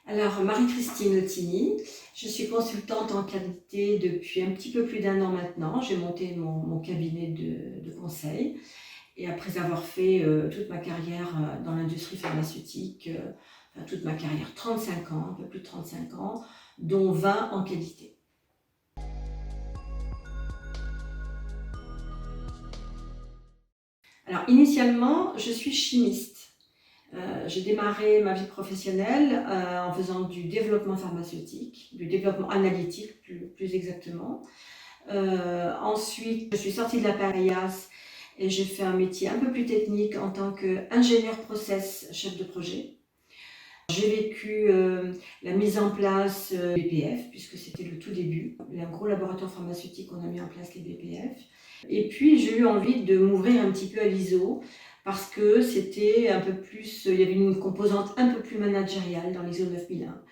Alors, Marie-Christine Ottini, je suis consultante en qualité depuis un petit peu plus d'un an maintenant. J'ai monté mon cabinet de conseil et après avoir fait toute ma carrière dans l'industrie pharmaceutique, enfin, toute ma carrière, 35 ans, un peu plus de 35 ans, dont 20 en qualité. Alors, initialement, je suis chimiste. J'ai démarré ma vie professionnelle en faisant du développement pharmaceutique, du développement analytique plus exactement. Ensuite, je suis sortie de la PAEAS et j'ai fait un métier un peu plus technique en tant qu'ingénieur process, chef de projet. J'ai vécu la mise en place BPF, puisque c'était le tout début. Un gros laboratoire pharmaceutique, on a mis en place les BPF. Et puis j'ai eu envie de m'ouvrir un petit peu à l'ISO, parce que c'était un peu plus, il y avait une composante un peu plus managériale dans l'ISO 9001.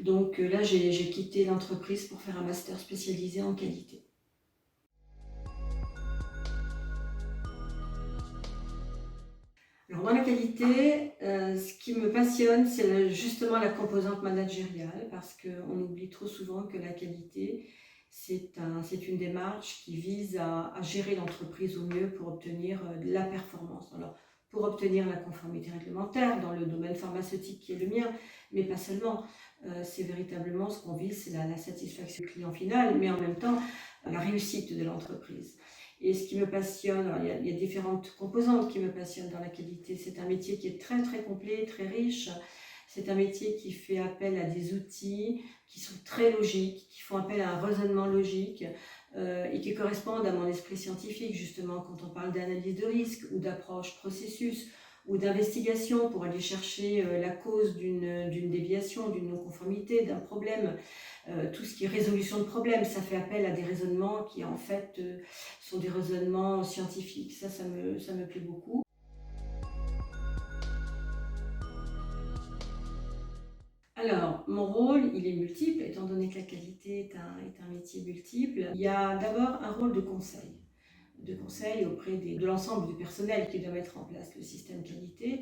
Donc là, j'ai quitté l'entreprise pour faire un master spécialisé en qualité. Alors dans la qualité, ce qui me passionne, c'est justement la composante managériale, parce qu'on oublie trop souvent que la qualité, c'est une démarche qui vise à gérer l'entreprise au mieux pour obtenir de la performance. Alors, pour obtenir la conformité réglementaire dans le domaine pharmaceutique qui est le mien, mais pas seulement. C'est véritablement ce qu'on vise, c'est la satisfaction du client final, mais en même temps la réussite de l'entreprise. Et ce qui me passionne, alors il y a différentes composantes qui me passionnent dans la qualité. C'est un métier qui est très très complet, très riche. C'est un métier qui fait appel à des outils qui sont très logiques, qui font appel à un raisonnement logique et qui correspondent à mon esprit scientifique, justement, quand on parle d'analyse de risque ou d'approche processus ou d'investigation pour aller chercher la cause d'une déviation, d'une non-conformité, d'un problème. Tout ce qui est résolution de problèmes, ça fait appel à des raisonnements qui en fait sont des raisonnements scientifiques. Ça me plaît beaucoup. Alors, mon rôle, il est multiple, étant donné que la qualité est un métier multiple. Il y a d'abord un rôle de conseil auprès de l'ensemble du personnel qui doit mettre en place le système qualité,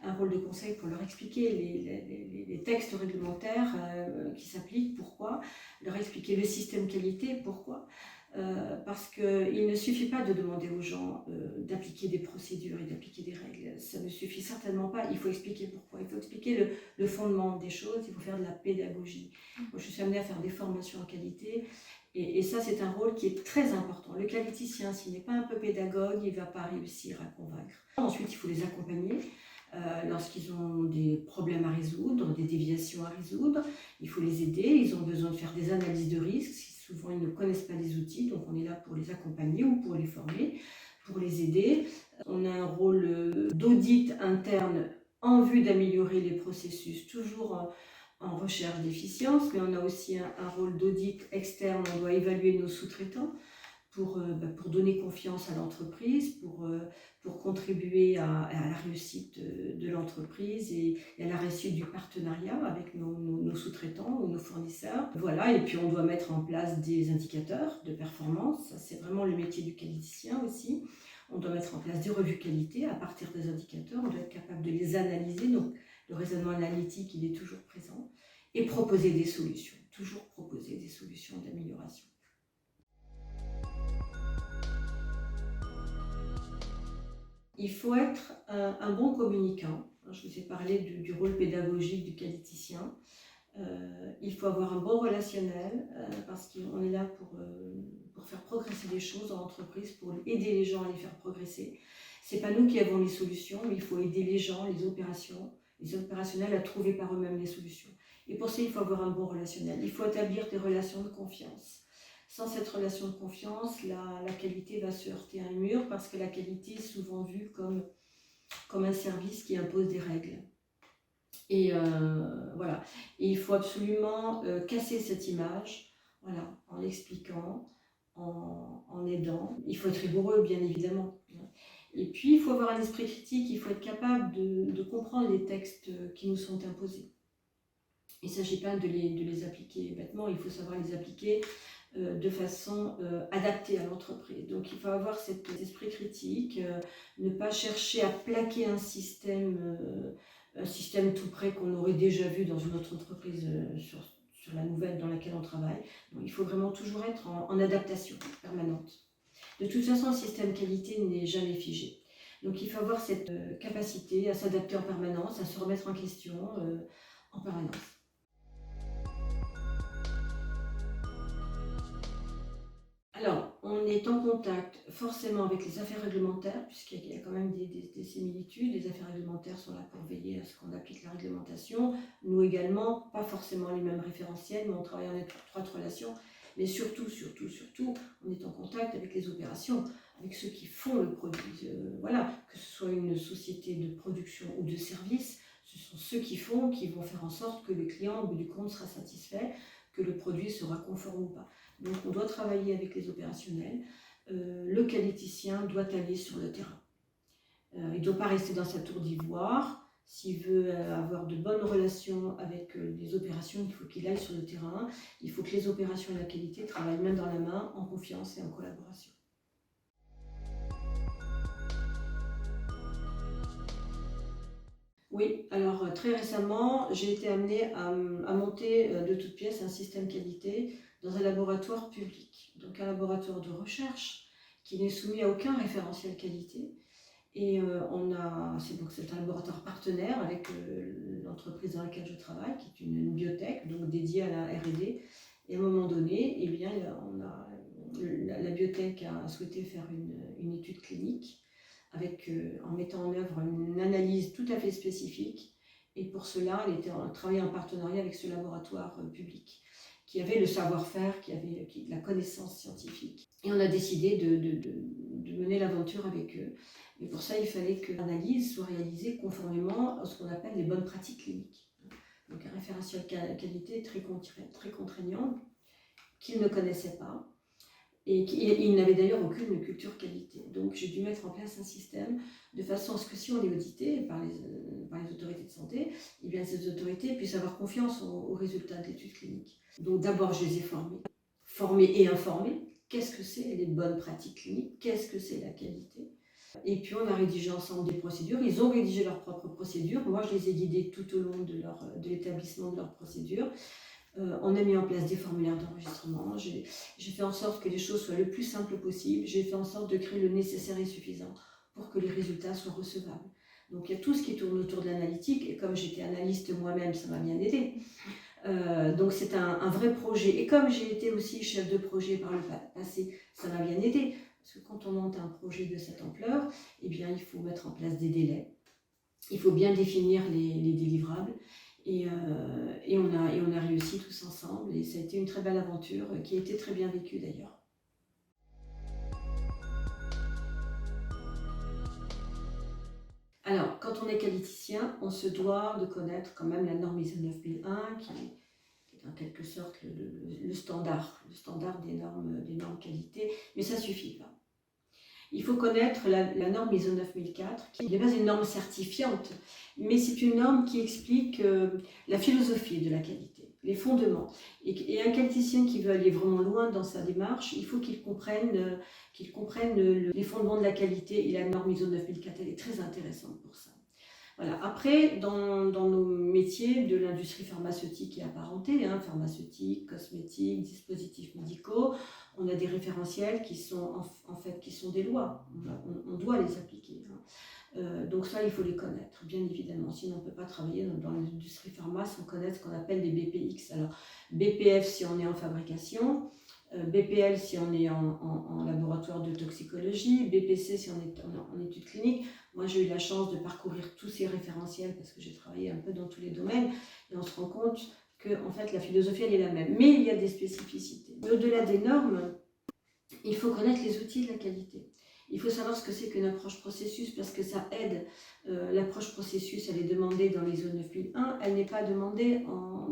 un rôle de conseil pour leur expliquer les textes réglementaires qui s'appliquent, pourquoi, leur expliquer le système qualité, pourquoi. Parce qu'il ne suffit pas de demander aux gens d'appliquer des procédures et d'appliquer des règles. Ça ne suffit certainement pas. Il faut expliquer pourquoi. Il faut expliquer le fondement des choses. Il faut faire de la pédagogie. Moi, je suis amenée à faire des formations en qualité. Et ça, c'est un rôle qui est très important. Le qualiticien, s'il n'est pas un peu pédagogue, il ne va pas réussir à convaincre. Ensuite, il faut les accompagner lorsqu'ils ont des problèmes à résoudre, des déviations à résoudre. Il faut les aider. Ils ont besoin de faire des analyses de risques. Souvent, ils ne connaissent pas les outils, donc on est là pour les accompagner ou pour les former, pour les aider. On a un rôle d'audit interne en vue d'améliorer les processus, toujours en recherche d'efficience, mais on a aussi un rôle d'audit externe. On doit évaluer nos sous-traitants pour donner confiance à l'entreprise, pour contribuer à la réussite de l'entreprise et à la réussite du partenariat avec nos sous-traitants ou nos fournisseurs. Voilà, et puis on doit mettre en place des indicateurs de performance. Ça, c'est vraiment le métier du qualiticien aussi. On doit mettre en place des revues qualité à partir des indicateurs. On doit être capable de les analyser. Donc, le raisonnement analytique, il est toujours présent. Et proposer des solutions. Toujours proposer des solutions d'amélioration. Il faut être un bon communicant. Je vous ai parlé du rôle pédagogique du qualiticien. Il faut avoir un bon relationnel parce qu'on est là pour faire progresser les choses dans l'entreprise, pour aider les gens à les faire progresser. Ce n'est pas nous qui avons les solutions, mais il faut aider les gens, les opérationnels à trouver par eux-mêmes les solutions. Et pour ça, il faut avoir un bon relationnel. Il faut établir des relations de confiance. Sans cette relation de confiance, la qualité va se heurter à un mur parce que la qualité est souvent vue comme un service qui impose des règles. Et voilà. Et il faut absolument casser cette image, voilà, en l'expliquant, en aidant. Il faut être rigoureux, bien évidemment. Et puis, il faut avoir un esprit critique, il faut être capable de comprendre les textes qui nous sont imposés. Il ne s'agit pas de les appliquer bêtement, il faut savoir les appliquer de façon adaptée à l'entreprise. Donc il faut avoir cet esprit critique, ne pas chercher à plaquer un système un système tout prêt qu'on aurait déjà vu dans une autre entreprise sur la nouvelle dans laquelle on travaille. Donc, il faut vraiment toujours être en adaptation permanente. De toute façon, un système qualité n'est jamais figé. Donc il faut avoir cette capacité à s'adapter en permanence, à se remettre en question en permanence. Alors, on est en contact forcément avec les affaires réglementaires, puisqu'il y a quand même des similitudes. Les affaires réglementaires sont là pour veiller à ce qu'on applique la réglementation. Nous également, pas forcément les mêmes référentiels, mais on travaille en étroite relation. Mais surtout, on est en contact avec les opérations, avec ceux qui font le produit. Voilà, que ce soit une société de production ou de service, ce sont ceux qui vont faire en sorte que le client, au bout du compte, sera satisfait, que le produit sera conforme ou pas. Donc on doit travailler avec les opérationnels. Le qualiticien doit aller sur le terrain. Il ne doit pas rester dans sa tour d'ivoire. S'il veut avoir de bonnes relations avec les opérations, il faut qu'il aille sur le terrain. Il faut que les opérations et la qualité travaillent main dans la main, en confiance et en collaboration. Oui, alors très récemment, j'ai été amenée à monter de toutes pièces un système qualité dans un laboratoire public. Donc un laboratoire de recherche qui n'est soumis à aucun référentiel qualité. Et c'est un laboratoire partenaire avec l'entreprise dans laquelle je travaille, qui est une biotech, donc dédiée à la R&D. Et à un moment donné, eh bien, la biotech a souhaité faire une étude clinique en mettant en œuvre une analyse tout à fait spécifique. Et pour cela, elle travaillait en partenariat avec ce laboratoire public, qui avait le savoir-faire, qui avait la connaissance scientifique. Et on a décidé de mener l'aventure avec eux. Et pour ça, il fallait que l'analyse soit réalisée conformément à ce qu'on appelle les bonnes pratiques cliniques. Donc un référentiel qualité très contraignant, qu'ils ne connaissaient pas. Et il n'avait d'ailleurs aucune culture qualité. Donc j'ai dû mettre en place un système de façon à ce que si on est audité par les autorités de santé, eh bien ces autorités puissent avoir confiance aux résultats de l'étude clinique. Donc d'abord je les ai formés et informés. Qu'est-ce que c'est les bonnes pratiques cliniques? Qu'est-ce que c'est la qualité? Et puis on a rédigé ensemble des procédures. Ils ont rédigé leurs propres procédures. Moi je les ai guidés tout au long de l'établissement de leurs procédures. On a mis en place des formulaires d'enregistrement. J'ai fait en sorte que les choses soient le plus simples possible. J'ai fait en sorte de créer le nécessaire et suffisant pour que les résultats soient recevables. Donc il y a tout ce qui tourne autour de l'analytique. Et comme j'étais analyste moi-même, ça m'a bien aidé. Donc c'est un vrai projet. Et comme j'ai été aussi chef de projet par le passé, ça m'a bien aidé. Parce que quand on monte un projet de cette ampleur, eh bien, il faut mettre en place des délais. Il faut bien définir les délivrables. Et on a réussi tous ensemble. Et ça a été une très belle aventure qui a été très bien vécue d'ailleurs. Alors, quand on est qualiticien, on se doit de connaître quand même la norme ISO 9001 qui est en quelque sorte le standard des normes qualité, mais ça ne suffit pas. Il faut connaître la norme ISO 9004, qui n'est pas une norme certifiante, mais c'est une norme qui explique la philosophie de la qualité, les fondements. Et un qualiticien qui veut aller vraiment loin dans sa démarche, il faut qu'il comprenne les fondements de la qualité, et la norme ISO 9004, elle est très intéressante pour ça. Voilà. Après, dans nos métiers de l'industrie pharmaceutique et apparentée, pharmaceutique, cosmétique, dispositifs médicaux, on a des référentiels qui sont qui sont des lois. On doit les appliquer. Donc ça, il faut les connaître, bien évidemment. Sinon, on ne peut pas travailler dans l'industrie pharma sans connaître ce qu'on appelle les BPX. Alors, BPF si on est en fabrication, BPL si on est en laboratoire de toxicologie, BPC si on est en études cliniques. Moi, j'ai eu la chance de parcourir tous ces référentiels parce que j'ai travaillé un peu dans tous les domaines et on se rend compte que en fait, la philosophie, elle est la même. Mais il y a des spécificités. Au-delà des normes, il faut connaître les outils de la qualité. Il faut savoir ce que c'est qu'une approche processus parce que ça aide. L'approche processus, elle est demandée dans les ISO 9001, elle n'est pas demandée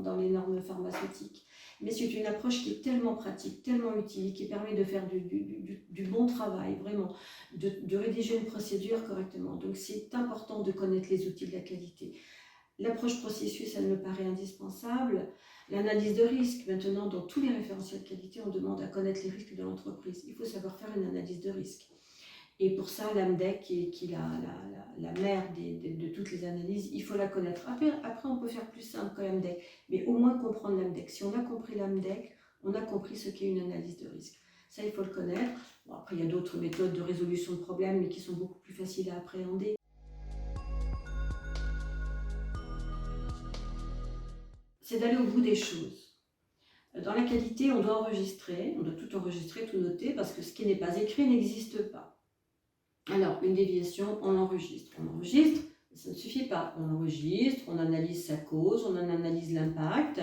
dans les normes pharmaceutiques. Mais c'est une approche qui est tellement pratique, tellement utile, qui permet de faire du bon travail, vraiment, de rédiger une procédure correctement. Donc c'est important de connaître les outils de la qualité. L'approche processus, elle me paraît indispensable. L'analyse de risque, maintenant, dans tous les référentiels qualité, on demande à connaître les risques de l'entreprise. Il faut savoir faire une analyse de risque. Et pour ça, l'AMDEC, qui est la mère de toutes les analyses, il faut la connaître. Après, on peut faire plus simple que l'AMDEC, mais au moins comprendre l'AMDEC. Si on a compris l'AMDEC, on a compris ce qu'est une analyse de risque. Ça, il faut le connaître. Bon, après, il y a d'autres méthodes de résolution de problèmes, mais qui sont beaucoup plus faciles à appréhender. C'est d'aller au bout des choses. Dans la qualité, on doit tout enregistrer, tout noter, parce que ce qui n'est pas écrit n'existe pas. Alors, une déviation, on l'enregistre. On enregistre, ça ne suffit pas. On enregistre, on analyse sa cause, on en analyse l'impact.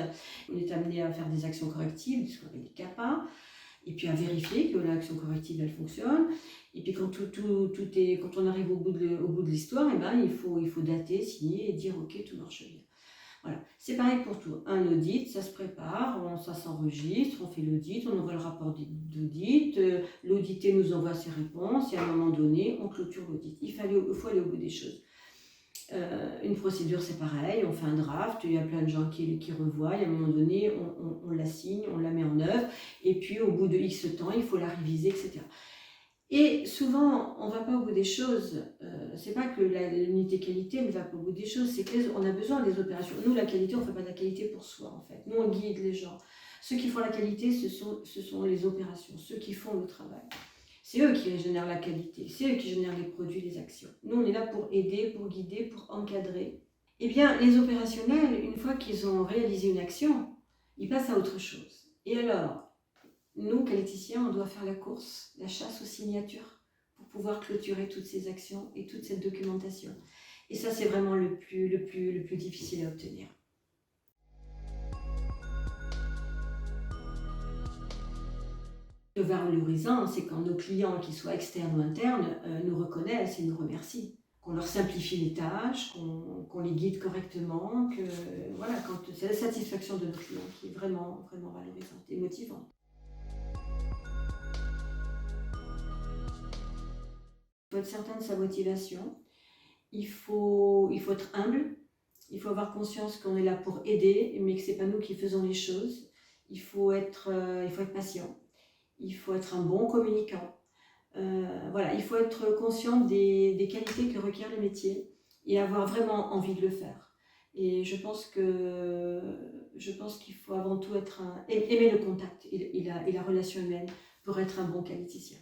On est amené à faire des actions correctives, ce qu'on appelle des CAPA, et puis à vérifier que l'action corrective, elle fonctionne. Et puis quand quand on arrive au bout de l'histoire, eh ben, il faut dater, signer et dire « Ok, tout marche bien ». Voilà. C'est pareil pour tout. Un audit, ça se prépare, ça s'enregistre, on fait l'audit, on envoie le rapport d'audit, l'audité nous envoie ses réponses et à un moment donné, on clôture l'audit. Il faut aller au bout des choses. Une procédure, c'est pareil, on fait un draft, il y a plein de gens qui revoient, et à un moment donné, on la signe, on la met en œuvre, et puis au bout de X temps, il faut la réviser, etc. Et souvent, on ne va pas au bout des choses. C'est pas que l'unité qualité ne va pas au bout des choses, c'est qu'on a besoin des opérations. Nous, la qualité, on ne fait pas de la qualité pour soi, en fait. Nous, on guide les gens. Ceux qui font la qualité, ce sont les opérations, ceux qui font le travail. C'est eux qui génèrent la qualité, c'est eux qui génèrent les produits, les actions. Nous, on est là pour aider, pour guider, pour encadrer. Eh bien, les opérationnels, une fois qu'ils ont réalisé une action, ils passent à autre chose. Et alors, nous, qualiticiens, on doit faire la course, la chasse aux signatures pour pouvoir clôturer toutes ces actions et toute cette documentation. Et ça, c'est vraiment le plus difficile à obtenir. Le valorisant, c'est quand nos clients, qu'ils soient externes ou internes, nous reconnaissent et nous remercient. Qu'on leur simplifie les tâches, qu'on les guide correctement, voilà, c'est la satisfaction de nos clients qui est vraiment, vraiment valorisante et motivante. Il faut être certain de sa motivation, il faut être humble, il faut avoir conscience qu'on est là pour aider, mais que ce n'est pas nous qui faisons les choses. Il faut être patient, il faut être un bon communicant. Voilà, il faut être conscient des qualités que requiert le métier et avoir vraiment envie de le faire. Et je pense qu'il faut avant tout aimer le contact et la relation humaine pour être un bon qualiticien.